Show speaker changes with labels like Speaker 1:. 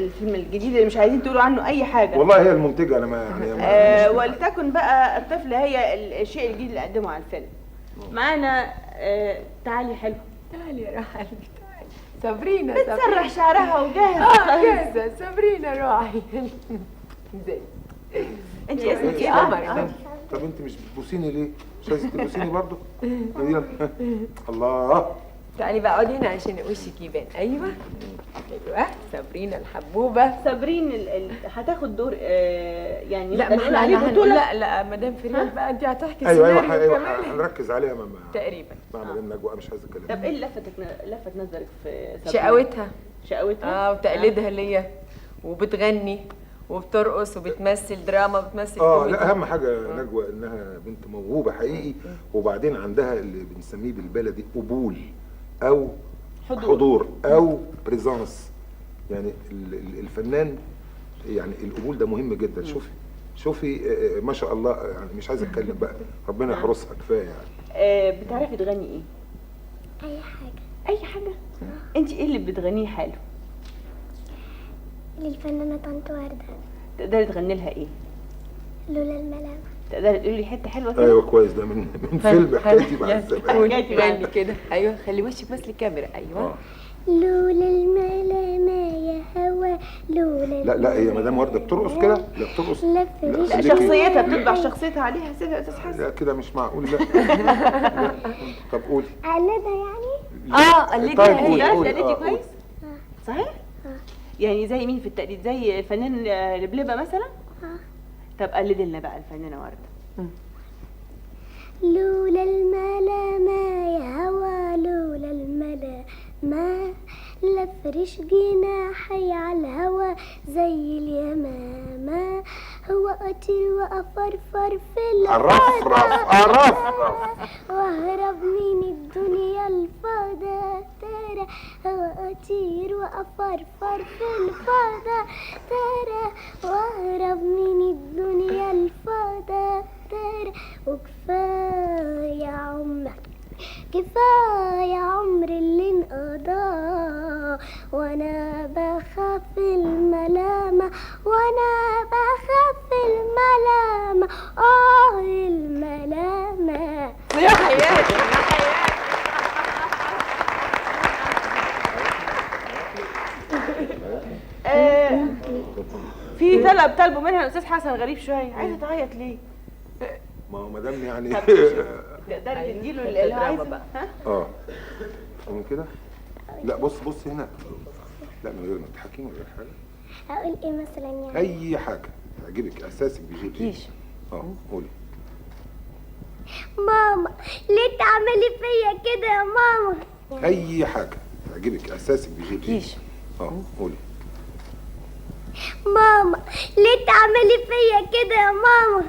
Speaker 1: الفيلم الجديد اللي مش عايزين تقولوا عنه اي حاجه.
Speaker 2: والله هي المنتجه، انا ما يعني
Speaker 1: ولتكن بقى الطفله هي الشيء الجديد اللي قدمه على الفيلم. معانا تعالي حلو.
Speaker 3: تعالي يا رحل، تعالي. صابرينا
Speaker 1: بتسرح شعرها وجاهزه.
Speaker 3: جاهزه. صابرينا روحي. ازاي
Speaker 1: انت اسمك
Speaker 3: يا قمر؟
Speaker 2: طب انت مش بتبوسيني ليه؟ مش عايزه تبوسيني برضه؟ يلا. الله.
Speaker 3: تعالي بقى اقعدي هنا عشان وشك يبان. ايوه ايوه. صابرينا الحبوبه.
Speaker 1: صابرين هتاخد دور يعني
Speaker 3: لا ما احنا لا مدام فريال بقى انت هتحكي
Speaker 2: ايوه هنركز عليها ماما
Speaker 3: تقريبا
Speaker 2: مع مدام نجوى. مش عايز اتكلم.
Speaker 1: طب ايه اللي لفت نظرك في
Speaker 3: صابرين؟
Speaker 1: شقاوتها
Speaker 3: وتقليدها ليا، وبتغني وبترقص وبتمثل دراما، بتمثل
Speaker 2: لا اهم حاجه نجوى انها بنت موهوبه حقيقي، وبعدين عندها اللي بنسميه بالبلدي قبول او حضور او بريزانس. يعني الفنان يعني القبول ده مهم جدا. شوفي ما شاء الله، يعني مش عايز اتكلم بقى، ربنا يحرسها كفايه يعني.
Speaker 1: بتعرفي تغني ايه؟ اي حاجه. انت ايه اللي بتغنيه حلو؟
Speaker 4: للفنانة طنط وردة.
Speaker 1: تقدري تغني لها ايه؟
Speaker 4: لولا الملامة.
Speaker 1: تقدري تقولي لي حته حلوه كده؟
Speaker 2: ايوه كويس، ده من فيلم حكايتي مع الزمان.
Speaker 3: غني كده. ايوه خلي وشك بس للكاميرا. ايوه.
Speaker 4: لولا الملامة يا هوا، لولا
Speaker 2: لا هي مدام ورده بترقص كده؟ لا بترقص.
Speaker 1: لا شخصيتها بتطبع شخصيتها عليها سيبها يا استاذ حسن.
Speaker 2: لا كده مش معقول. لا طب قولي.
Speaker 4: قلدها يعني؟
Speaker 3: قلدها هي.
Speaker 1: قلدتي كويس؟ صحيح؟ يعني زي مين في التقليد؟ زي الفنان لبلبة مثلا؟ طب قلدي لنا بقى الفنانة وردة.
Speaker 4: لولا الملامة يا هوا، لولا الملامة لفرش جناحي على الهوا زي اليمامة، هو أطير وأفرفر في
Speaker 2: الفضاء
Speaker 4: واهرب من الدنيا الفضاء ترى، هو أطير وأفرفر في الفضاء ترى، واهرب من الدنيا الفضاء ترى، وكفاية عمر كفاية عمر اللي انقضى، وانا بخاف الملامة، وانا بخاف الملامة، الملامة.
Speaker 3: يا حياتي
Speaker 1: في طلبوا منها الاستاذ حسن غريب شويه، عايزه تعيط ليه؟
Speaker 2: ما هو مدام يعني
Speaker 1: تقدري تديله اللي عايزه بقى.
Speaker 2: من كده. لا بص هنا. لا من غير ما تحكي، من غير حاجه.
Speaker 4: اقول ايه مثلا يعني؟
Speaker 2: اي حاجه تعجبك، احساسك بيجيب قولي.
Speaker 4: ماما ليه تعملي فيا كده يا ماما؟
Speaker 2: اي حاجه تعجبك، احساسك بيجيب قولي.
Speaker 4: ماما ليه تعملي فيا كده يا ماما؟